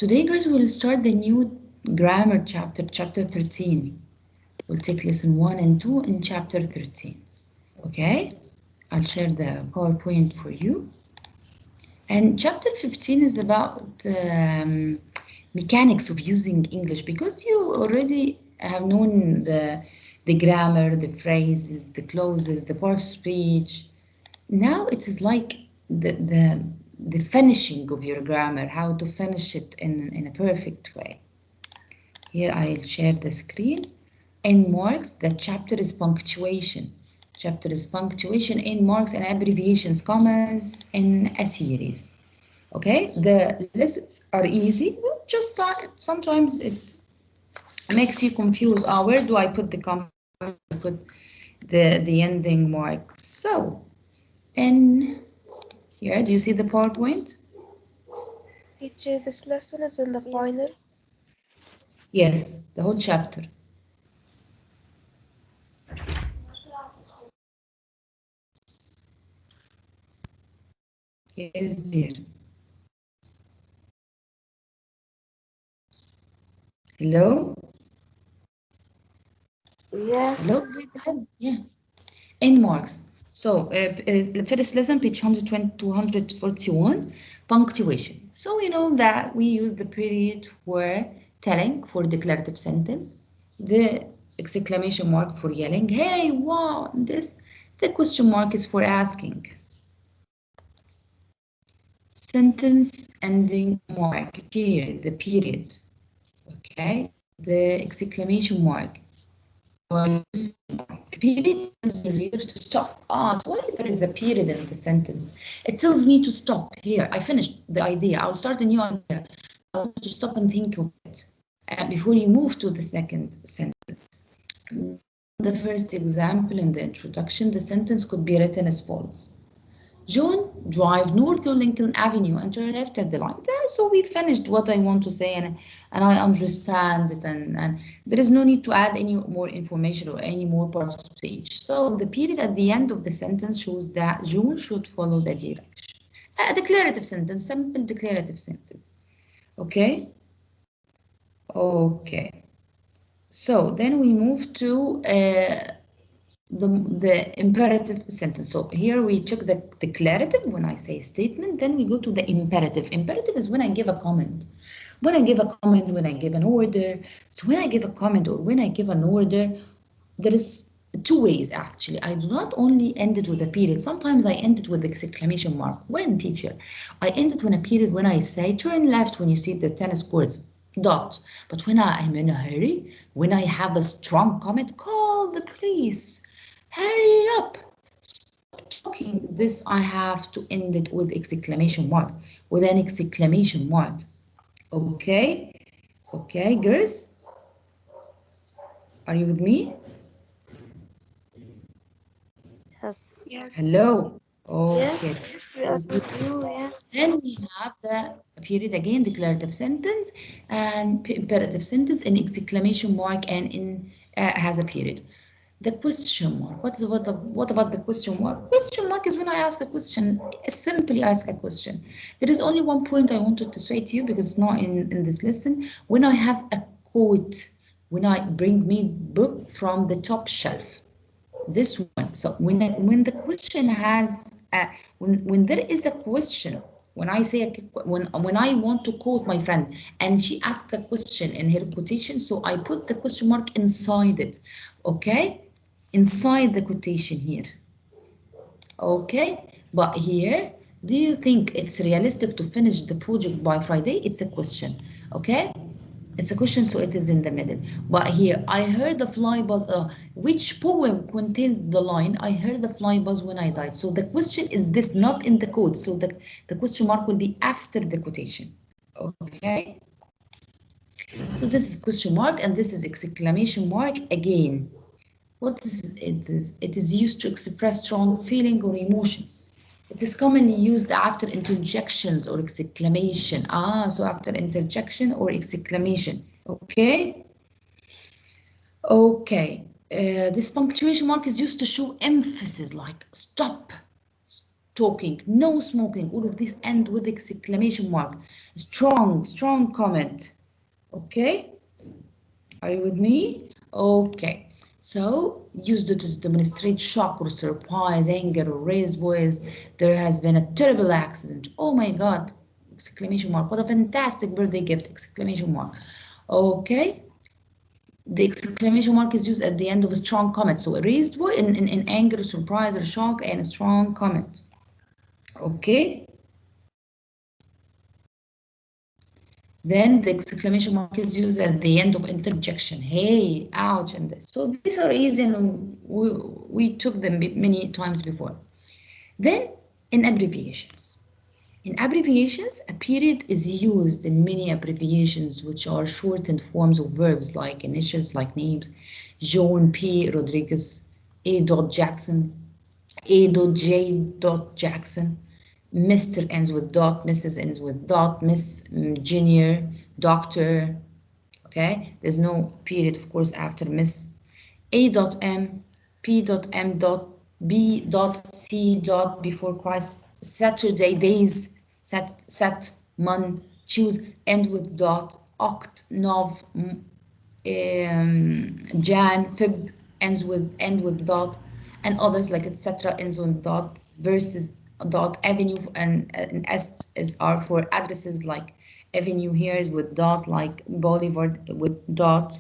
Today, guys, we'll start the new grammar chapter, chapter 13. We'll take lesson 1 and 2 in chapter 13. Okay? I'll share the PowerPoint for you. And chapter 15 is about mechanics of using English, because you already have known the grammar, the phrases, the clauses, the part of speech. Now it is like the finishing of your grammar, how to finish it in a perfect way. Here I'll share the screen. In marks, the chapter is punctuation. Chapter is punctuation in marks and abbreviations, commas in a series. Okay, the lessons are easy, but just sometimes it makes you confused. Where do I put the comma? Put the ending mark. So, in here, do you see the PowerPoint? Teacher, this lesson is in the final. Yes, the whole chapter. Yes, dear. Hello? Yes. Hello? Yeah. In marks. So, first lesson, page 120 to 141, punctuation. So, we know that we use the period for telling for declarative sentence, the exclamation mark for yelling, hey, wow, this, the question mark is for asking. Sentence ending mark, period, the period. Okay, the exclamation mark. Period is the reader to stop. So why there is a period in the sentence? It tells me to stop here. I finished the idea. I'll start a new idea. I want to stop and think of it before you move to the second sentence. The first example in the introduction, the sentence could be written as follows. John, drive north to Lincoln Avenue and turn left at the light. So we finished what I want to say, and I understand it, and there is no need to add any more information or any more part of speech. So the period at the end of the sentence shows that John should follow the direction. A declarative sentence, simple declarative sentence. Okay? Okay. So then we move to the imperative sentence. So here we check the declarative when I say statement, then we go to the imperative. Imperative is when I give a comment. When I give a comment, when I give an order. So when I give a comment or when I give an order, there is two ways actually. I do not only end it with a period. Sometimes I end it with exclamation mark. When, teacher? I end it with a period when I say turn left when you see the tennis courts. Dot. But when I am in a hurry, when I have a strong comment, call the police. Hurry up! Stop talking. This I have to end it with exclamation mark, with an exclamation mark. Okay? Okay, girls? Are you with me? Yes. Yes. Hello? Okay. Yes, we are with you. Yes. Then we have the period again, declarative sentence and imperative sentence, and exclamation mark, and in has a period. The question mark. What about the question mark? Question mark is when I ask a question, simply ask a question. There is only one point I wanted to say to you because it's not in this lesson. When I have a quote, when I bring me book from the top shelf, this one. So when the question has when there is a question, when I say when I want to quote my friend and she asks a question in her quotation, so I put the question mark inside it. Okay, inside the quotation here. Okay, but here, do you think it's realistic to finish the project by Friday? It's a question. Okay, it's a question, so it is in the middle. But here, I heard the fly buzz. Which poem contains the line, I heard the fly buzz when I died? So the question is this, not in the code. So the question mark will be after the quotation. Okay. So this is question mark and this is exclamation mark again. What is it? It is used to express strong feeling or emotions. It is commonly used after interjections or exclamation. So after interjection or exclamation. Okay. Okay. This punctuation mark is used to show emphasis, like stop, talking, no smoking, all of this end with exclamation mark. Strong, strong comment. Okay, are you with me? Okay, so used to demonstrate shock or surprise, anger or raised voice. There has been a terrible accident. Oh my God! Exclamation mark. What a fantastic birthday gift! Exclamation mark. Okay, the exclamation mark is used at the end of a strong comment. So a raised voice in anger, surprise, or shock, and a strong comment. Okay. Then the exclamation mark is used at the end of interjection. Hey, ouch, and this. So these are easy and we took them many times before. Then in abbreviations. In abbreviations, a period is used in many abbreviations which are shortened forms of verbs like initials like names. John P. Rodriguez, A. Jackson, A.J. Jackson. Mr. ends with dot, Mrs. ends with dot, Miss, Junior, Doctor. Okay, there's no period, of course, after Miss. A.M, P.M. B. C. Before Christ. Saturday, days, sat, month, choose, end with dot, oct, nov, Jan, Feb end with dot, and others like etc. ends with dot, versus dot, avenue, and S is are for addresses like avenue here is with dot, like boulevard with dot.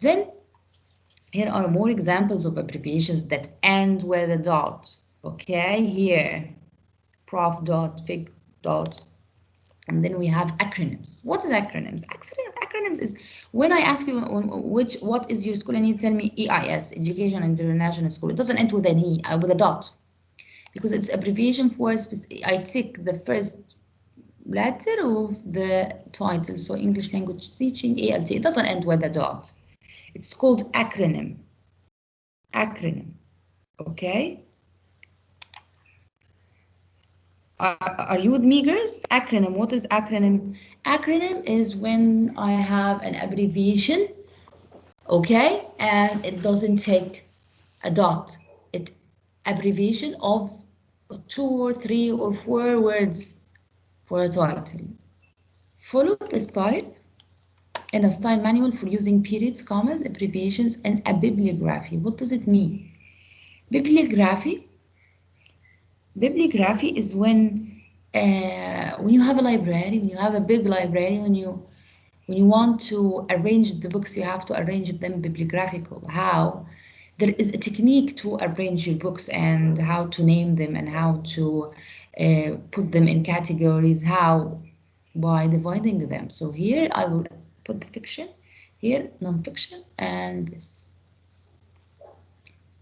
Then here are more examples of abbreviations that end with a dot. Okay, here prof dot, fig dot. And then we have acronyms. What is acronyms? Actually, acronyms is when I ask you what is your school and you tell me EIS, Education International School. It doesn't end with an E, with a dot, because it's abbreviation for I take the first letter of the title. So English language teaching, ALT. It doesn't end with a dot. It's called acronym. Acronym. Okay. Are you with me, girls? Acronym. What is acronym? Acronym is when I have an abbreviation, okay, and it doesn't take a dot. It abbreviation of 2 or 3 or 4 words for a title. Follow the style in a style manual for using periods, commas, abbreviations, and a bibliography. What does it mean? Bibliography. Bibliography is when you have a library, when you have a big library, when you want to arrange the books, you have to arrange them bibliographical. How? There is a technique to arrange your books and how to name them and how to put them in categories. How? By dividing them. So here I will put the fiction, here non-fiction, and this.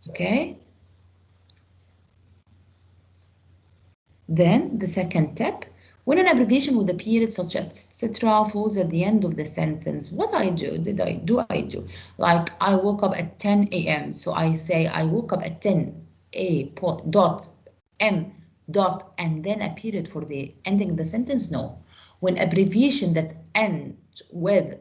Okay. Then the second tip, when an abbreviation with a period such as etc. falls at the end of the sentence, what I do, I do? Like I woke up at 10 a.m. So I say I woke up at 10 a dot m dot and then a period for the ending of the sentence. No. When abbreviations end with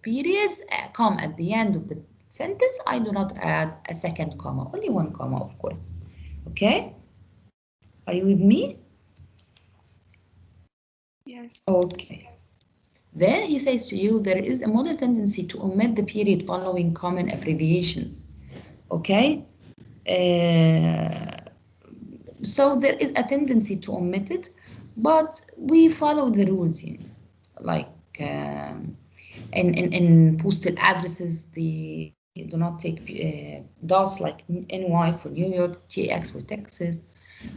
periods come at the end of the sentence, I do not add a second comma, only one comma, of course. Okay? Are you with me? Yes. Okay. Then he says to you, there is a modern tendency to omit the period following common abbreviations. Okay? So there is a tendency to omit it, but we follow the rules, like in postal addresses, they do not take dots like NY for New York, TX for Texas,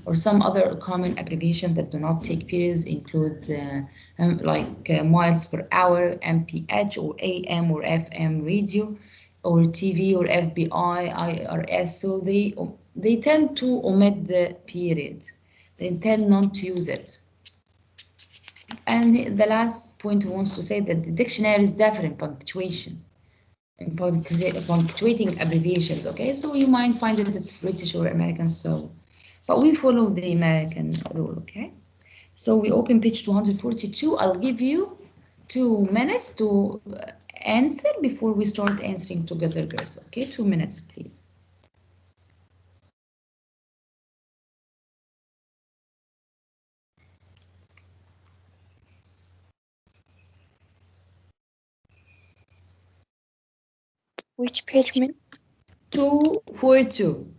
or some other common abbreviation that do not take periods include miles per hour, MPH, or AM or FM radio, or TV or FBI, IRS. So they tend to omit the period. They tend not to use it. And the last point he wants to say that the dictionary is different punctuation. In punctuating abbreviations, okay? So you might find that it's British or American, so, but we follow the American rule, okay? So we open page 242. I'll give you 2 minutes to answer before we start answering together, girls, okay? 2 minutes, please. Which page, man? 242.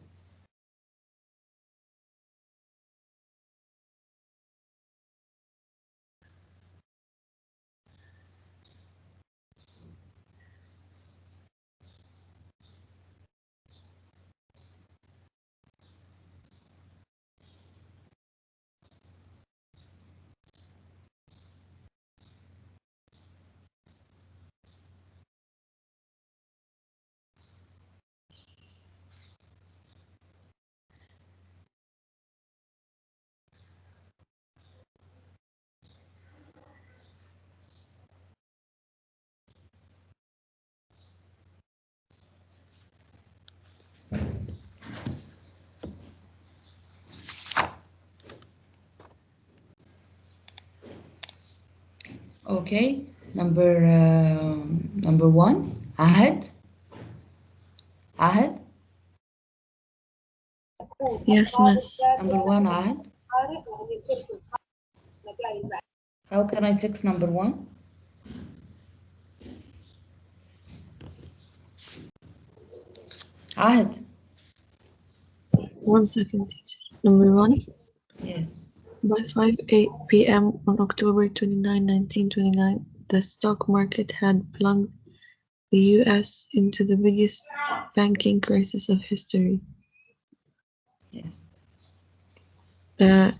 Okay, number one, عهد. عهد. Yes, miss. Number one, عهد. How can I fix number one? عهد. 1 second, teacher. Number 1. Yes. By 5 p.m. on October 29, 1929, the stock market had plunged the U.S. into the biggest banking crisis of history. Yes. We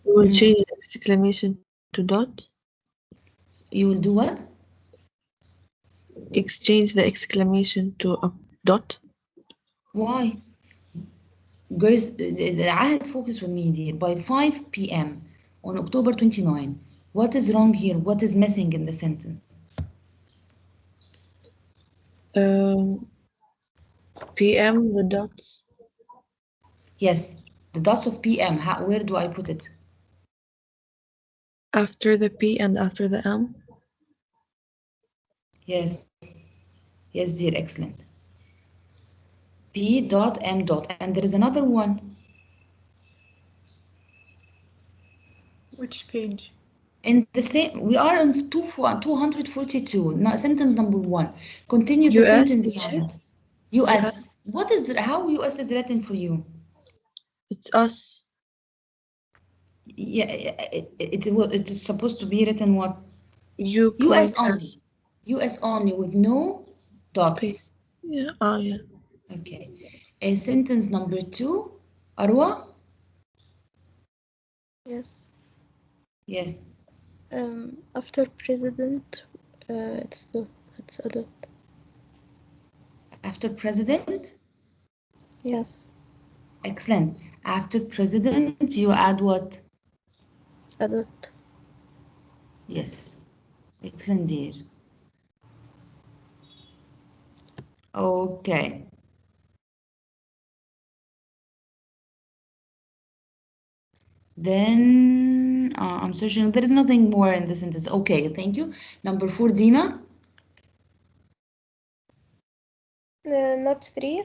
will change the exclamation to dot. You will do what? Exchange the exclamation to a dot. Why? Girls, عهد, focus with me, dear. By 5 p.m. on October 29, what is wrong here? What is missing in the sentence? PM, the dots. Yes, the dots of p.m. Where do I put it? After the P and after the M. Yes. Yes, dear, excellent. P dot M dot. And there is another one. Which page? In the same, we are on 242. Now, sentence number one. Continue the US, sentence. teacher? US. What is, how US is written for you? It's us. Yeah, it is supposed to be written what? U US point only. S. US only with no dots. Space. Yeah, oh yeah. Okay. Sentence number two, Arwa? Yes. Yes. After president, it's a dot. After president? Yes. Excellent. After president, you add what? A dot. Yes. Excellent, dear. Okay. Then I'm searching. There is nothing more in the sentence. Okay, thank you. Number four, Dima. Not 3.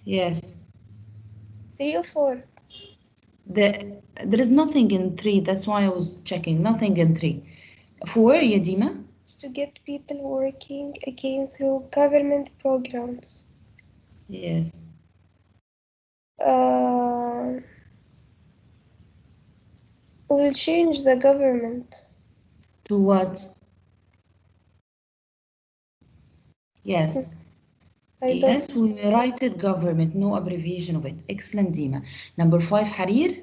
Yes. 3 or 4. There is nothing in three. That's why I was checking. Nothing in three. Four, yeah, Dima. It's to get people working again through government programs. Yes. We'll change the government. To what? Yes. Yes, we will write it government, no abbreviation of it. Excellent, Dima. Number five, Harir.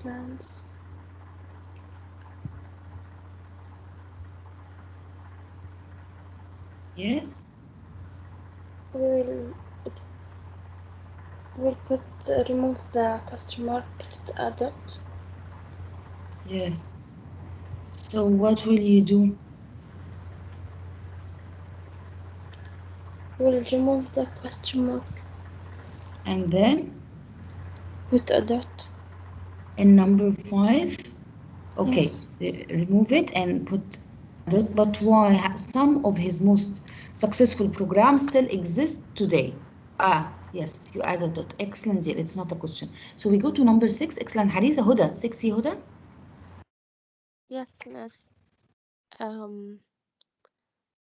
Plans. Yes. We'll put remove the question mark, put it a dot. Yes. So what will you do? We'll remove the question mark. And then Put a dot. in number five, okay, Yes. remove it and put a dot. But why? Some of his most successful programs still exist today. Yes, you add a dot. Excellent, dear. It's not a question. So we go to number six. Excellent, Harisa. Huda. 6, Huda. Yes, miss. Um,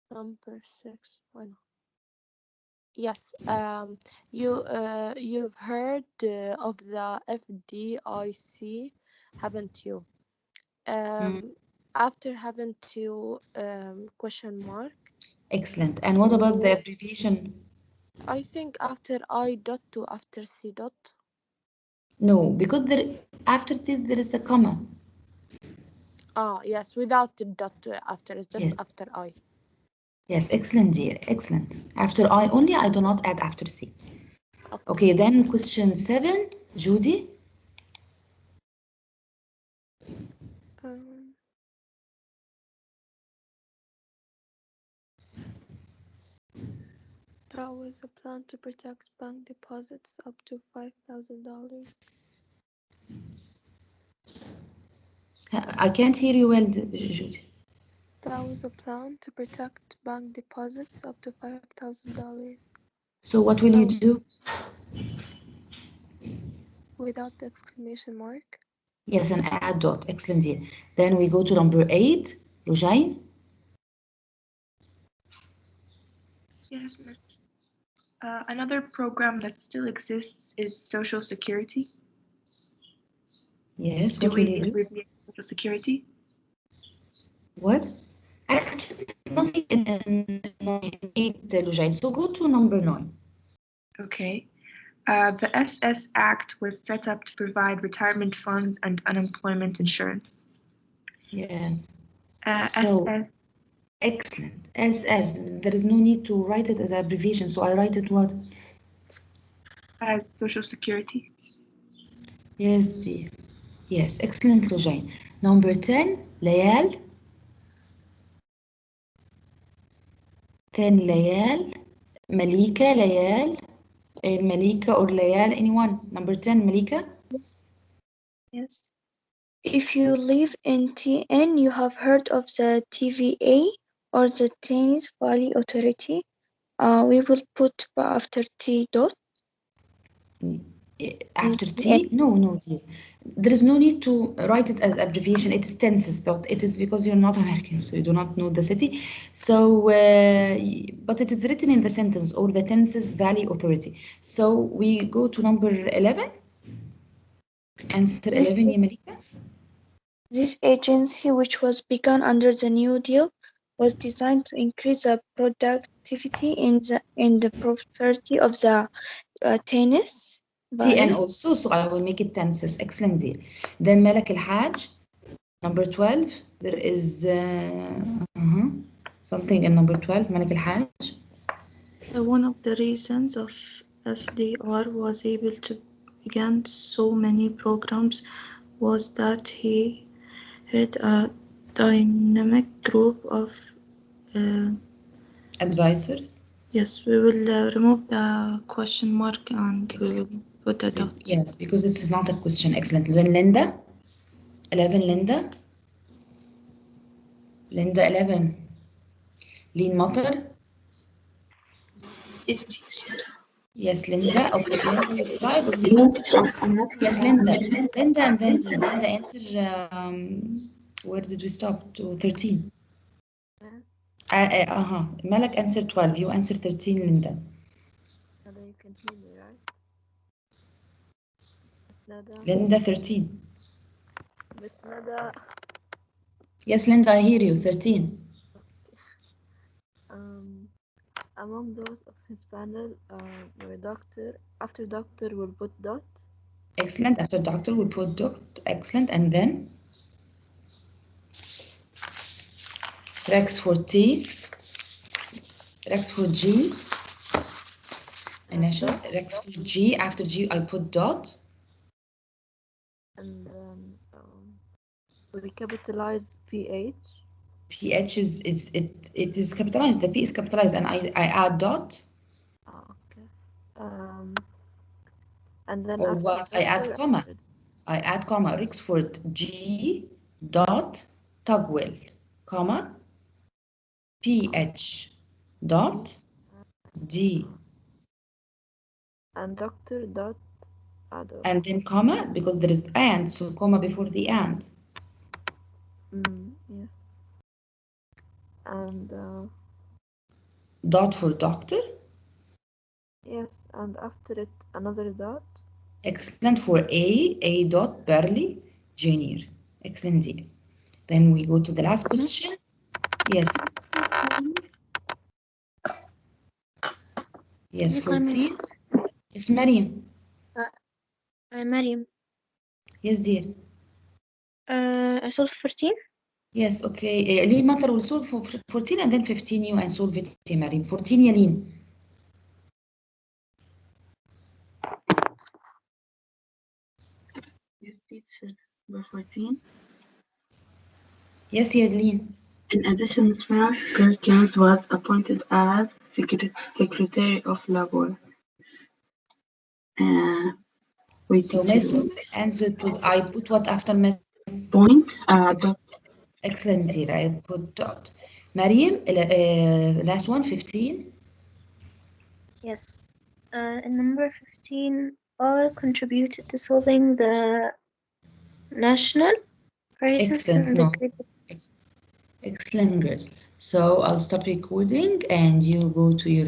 number 6. Why not? Yes. You've heard of the FDIC, haven't you? Mm, After haven't you question mark? excellent. And what about the abbreviation? I think after I dot to after C dot. No, because there after this there is a comma. Ah, yes, without the dot after, just Yes. after I. Yes, excellent, dear. Excellent. After I only, I do not add after C. Okay. Okay, then question 7, Judy. Um, that was a plan to protect bank deposits up to $5,000. I can't hear you well, Judy. That was a plan to protect bank deposits up to $5,000. So what will you do? Without the exclamation mark. Yes, and add dot. Excellent, dear. Then we go to number 8, Lujain. Yes, miss. Another program that still exists is Social Security. Yes, Do what will we you do? abbreviate Social Security? What? Actually, there's nothing in 8, Lujain. So go to number 9. Okay. The SS Act was set up to provide retirement funds and unemployment insurance. Yes. So, SS excellent. SS. There is no need to write it as an abbreviation. So I write it what? as Social Security. Yes, dear. Yes, excellent, Lujain. Number 10, Layal. 10, Layal. Malika, Layal. Malika or Layal, anyone? Number 10, Malika. Yes. If you live in TN, you have heard of the TVA or the Thames Valley Authority. We will put after T dot. After T? No, no, dear. There is no need to write it as abbreviation. It is tenses, but it is because you're not American, so you do not know the city. So, but it is written in the sentence or the Tenses Valley Authority. So we go to number 11. Answer This 11, Yamalika. This agency, which was begun under the New Deal, was designed to increase the productivity in the prosperity of the Thames TN Valley. also, so I will make it tenses. Excellent, dear. Then Malak Al Hajj, number 12. There is something in number 12, Malak Al Hajj. One of the reasons of FDR was able to begin so many programs was that he had a dynamic group of Advisors. yes, we will remove the question mark and we will put a dot. Yes, because it's not a question. Excellent. Then Linda, 11, Linda. Linda, 11. Lin Matar. Yes, teacher. Yes, Linda. Okay, Linda, you replied or Lin? Yes, Linda. Linda and then Lin. Linda, answer. Where did we stop? To 13. Yes. Malak answer 12. You answer 13, Linda. Nada, you can hear me, right? Miss Nada. Linda, 13. Miss Nada. Yes, Linda, I hear you. 13. Um, among those of his panel were doctor. After doctor, we'll put dot. Excellent. After doctor, we'll put dot. Excellent. And then Rex for T. Rex for G. Initials. Dot. Rex for G. After G, I put dot. And we capitalize PH. PH it is capitalized. The P is capitalized, and I add dot. Okay. Um, and then Or after what? I add doctor, comma. I add comma. Rexford G dot Tugwell, comma PH dot D, and doctor dot Adolf. and then comma because there is and, so comma before the and. Yes. And Dot for doctor. yes, and after it another dot. Excellent for A dot Burley Junior. Excellent dear. Then we go to the last question. Yes. Yes, 14. Yes, Mariam. Mariam. Yes, dear. solve 14. Yes, okay. لين matter will solve for 14 and then 15 you and solve it, Mariam. 14 يا لين. Yes, teacher. Number 14. Yes, يا لين. In addition, Frank Perkins was appointed as Secretary of Labor. Wait, So teacher. Miss answered to I put what after Miss? Point. Dot. Excellent dear. I put dot. Mariam, last one, 15. Yes. In number 15, all contributed to solving the national crisis Excellent. in the No. Great. Excellent, girls. So I'll stop recording and you go to your